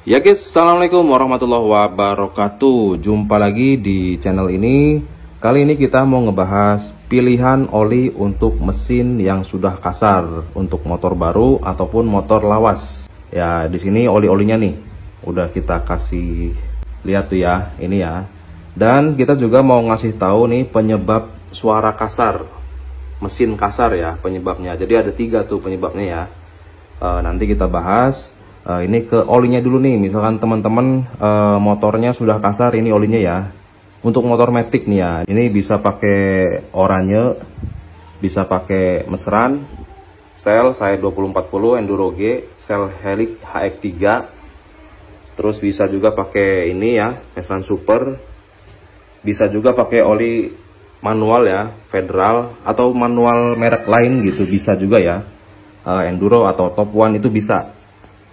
Ya guys, assalamualaikum warahmatullahi wabarakatuh. Jumpa lagi di channel ini. Kali ini kita mau ngebahas pilihan oli untuk mesin yang sudah kasar, untuk motor baru ataupun motor lawas. Ya, di sini oli-olinya nih, udah kita kasih lihat tuh ya, ini ya. Dan kita juga mau ngasih tahu nih penyebab suara kasar, mesin kasar ya penyebabnya. Jadi ada 3 tuh penyebabnya ya. Nanti kita bahas. Ini ke olinya dulu nih, misalkan teman-teman motornya sudah kasar, ini olinya ya. Untuk motor Matic nih ya, ini bisa pakai Oranye, bisa pakai Mesran, Shell saya 2440 Enduro G, Shell Helix HX3, terus bisa juga pakai ini ya, Mesran Super, bisa juga pakai oli manual ya, Federal atau manual merek lain gitu, bisa juga ya, Enduro atau Top One itu bisa.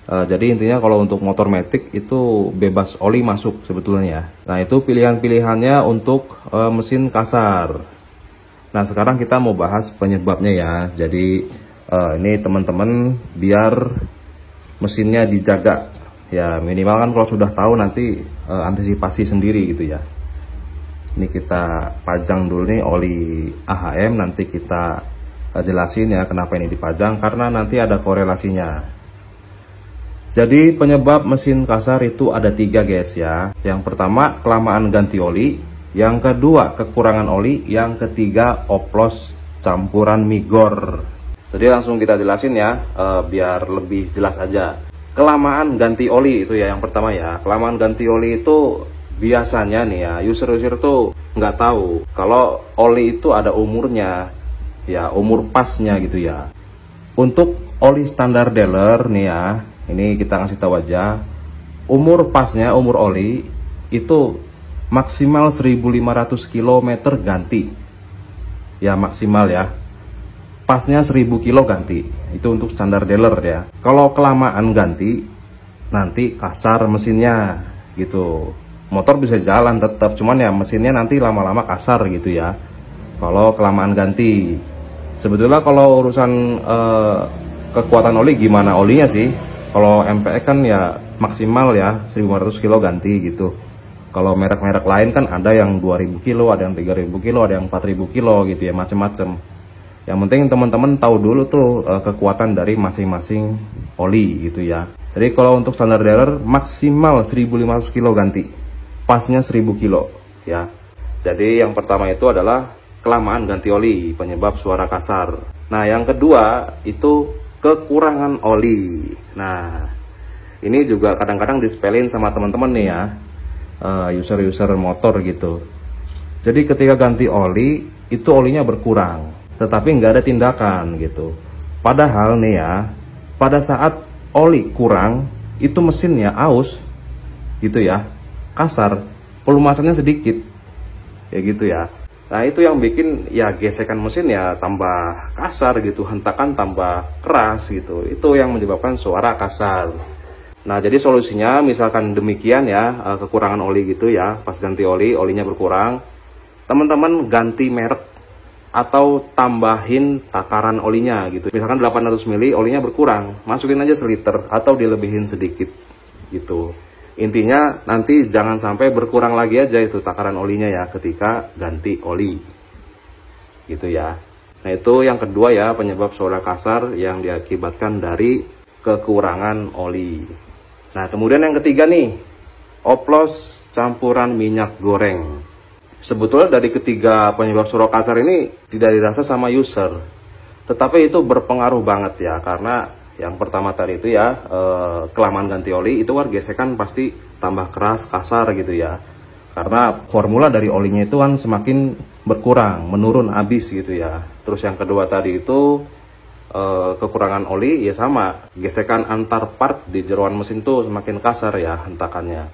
Jadi intinya kalau untuk motor Matic itu bebas oli masuk sebetulnya. Nah itu pilihan-pilihannya untuk mesin kasar. Nah sekarang kita mau bahas penyebabnya ya. Jadi ini teman-teman biar mesinnya dijaga ya, minimal kan kalau sudah tahu nanti antisipasi sendiri gitu ya. Ini kita pajang dulu nih oli AHM, nanti kita jelasin ya kenapa ini dipajang, karena nanti ada korelasinya. Jadi penyebab mesin kasar itu ada 3 guys ya. Yang pertama kelamaan ganti oli, yang kedua kekurangan oli, yang ketiga oplos campuran migor. Jadi langsung kita jelasin ya, biar lebih jelas aja. Kelamaan ganti oli itu ya yang pertama ya. Kelamaan ganti oli itu biasanya nih ya, user-user tuh nggak tahu kalau oli itu ada umurnya ya, umur pasnya gitu ya. Untuk oli standar dealer nih ya, ini kita ngasih tahu aja, umur pasnya, umur oli itu maksimal 1500 km ganti. Ya maksimal ya. Pasnya 1000 kilo ganti. Itu untuk standar dealer ya. Kalau kelamaan ganti, nanti kasar mesinnya gitu. Motor bisa jalan tetap, cuman ya mesinnya nanti lama-lama kasar gitu ya. Kalau kelamaan ganti. Sebetulnya kalau urusan kekuatan oli gimana olinya sih? Kalau MPX kan ya maksimal ya 1500 kilo ganti gitu. Kalau merek-merek lain kan ada yang 2000 kilo, ada yang 3000 kilo, ada yang 4000 kilo gitu ya, macem-macem. Yang penting teman-teman tahu dulu tuh kekuatan dari masing-masing oli gitu ya. Jadi kalau untuk standar dealer maksimal 1500 kilo ganti, pasnya 1000 kilo ya. Jadi yang pertama itu adalah kelamaan ganti oli, penyebab suara kasar. Nah yang kedua itu kekurangan oli. Nah ini juga kadang-kadang dispelin sama teman-teman nih ya, user-user motor gitu. Jadi ketika ganti oli itu olinya berkurang, tetapi nggak ada tindakan gitu. Padahal nih ya, pada saat oli kurang itu mesinnya aus gitu ya, kasar, pelumasannya sedikit ya gitu ya. Nah itu yang bikin ya gesekan mesin ya tambah kasar gitu, hentakan tambah keras gitu. Itu yang menyebabkan suara kasar. Nah jadi solusinya misalkan demikian ya, kekurangan oli gitu ya, pas ganti oli, olinya berkurang, teman-teman ganti merek atau tambahin takaran olinya gitu. Misalkan 800 ml olinya berkurang, masukin aja seliter atau dilebihin sedikit gitu. Intinya nanti jangan sampai berkurang lagi aja itu takaran olinya ya ketika ganti oli gitu ya. Nah itu yang kedua ya, penyebab suara kasar yang diakibatkan dari kekurangan oli. Nah kemudian yang ketiga nih, oplos campuran minyak goreng. Sebetulnya dari ketiga penyebab suara kasar ini tidak dirasa sama user, tetapi itu berpengaruh banget ya, karena yang pertama tadi itu ya, kelamaan ganti oli itu kan gesekan pasti tambah keras, kasar gitu ya. Karena formula dari olinya itu kan semakin berkurang, menurun habis gitu ya. Terus yang kedua tadi itu kekurangan oli ya sama, gesekan antar part di jeroan mesin tuh semakin kasar ya hentakannya.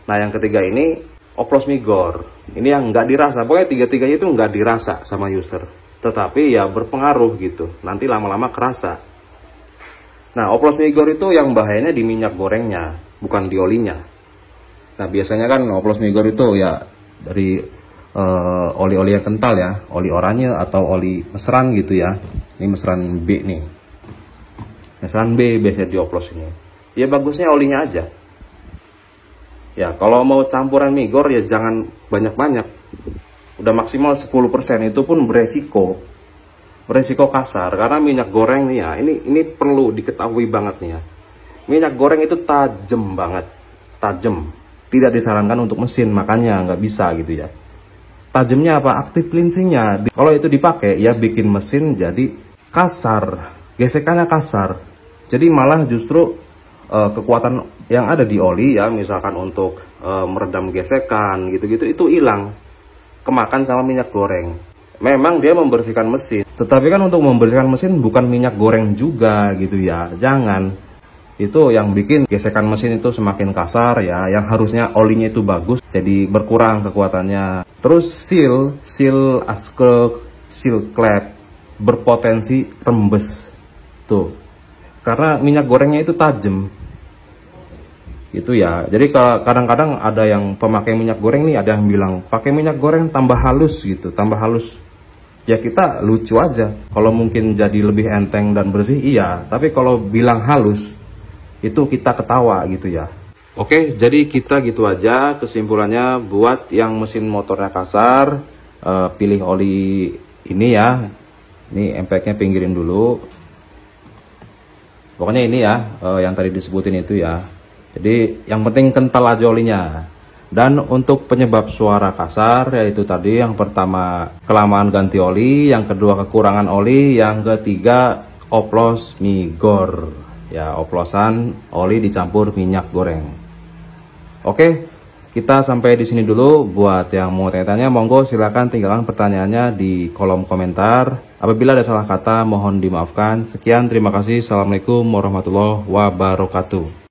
Nah yang ketiga ini oplos migor. Ini yang nggak dirasa, pokoknya tiga-tiganya itu nggak dirasa sama user. Tetapi ya berpengaruh gitu, nanti lama-lama kerasa. Nah, oplos migor itu yang bahayanya di minyak gorengnya, bukan di olinya. Nah, biasanya kan oplos migor itu ya dari oli-oli yang kental ya, oli Oranye atau oli Mesran gitu ya. Ini Mesran B nih. Mesran B biasanya dioplos ini. Ya bagusnya olinya aja. Ya, kalau mau campuran migor ya jangan banyak-banyak. Udah maksimal 10%, itu pun beresiko kasar. Karena minyak goreng nih ya, ini perlu diketahui banget nih ya. Minyak goreng itu tajam banget, tajam. Tidak disarankan untuk mesin, makanya nggak bisa gitu ya. Tajamnya apa? Aktif cleansingnya. Kalau itu dipakai ya bikin mesin jadi kasar, gesekannya kasar. Jadi malah justru kekuatan yang ada di oli ya, misalkan untuk meredam gesekan gitu-gitu, itu hilang, kemakan sama minyak goreng. Memang dia membersihkan mesin, tetapi kan untuk membersihkan mesin bukan minyak goreng juga gitu ya, jangan. Itu yang bikin gesekan mesin itu semakin kasar ya, yang harusnya olinya itu bagus jadi berkurang kekuatannya. Terus seal klep berpotensi rembes tuh, karena minyak gorengnya itu tajam itu ya. Jadi kadang-kadang ada yang pemakai minyak goreng nih, ada yang bilang pakai minyak goreng tambah halus gitu, tambah halus. Ya kita lucu aja, kalau mungkin jadi lebih enteng dan bersih iya, tapi kalau bilang halus itu kita ketawa gitu ya. Oke, jadi kita gitu aja kesimpulannya. Buat yang mesin motornya kasar, pilih oli ini ya. Ini empeknya pinggirin dulu. Pokoknya ini ya, yang tadi disebutin itu ya. Jadi yang penting kental aja olinya. Dan untuk penyebab suara kasar, yaitu tadi yang pertama kelamaan ganti oli, yang kedua kekurangan oli, yang ketiga oplos migor. Ya, oplosan oli dicampur minyak goreng. Oke, kita sampai di sini dulu. Buat yang mau tanya-tanya, monggo silakan tinggalkan pertanyaannya di kolom komentar. Apabila ada salah kata, mohon dimaafkan. Sekian, terima kasih. Assalamualaikum warahmatullahi wabarakatuh.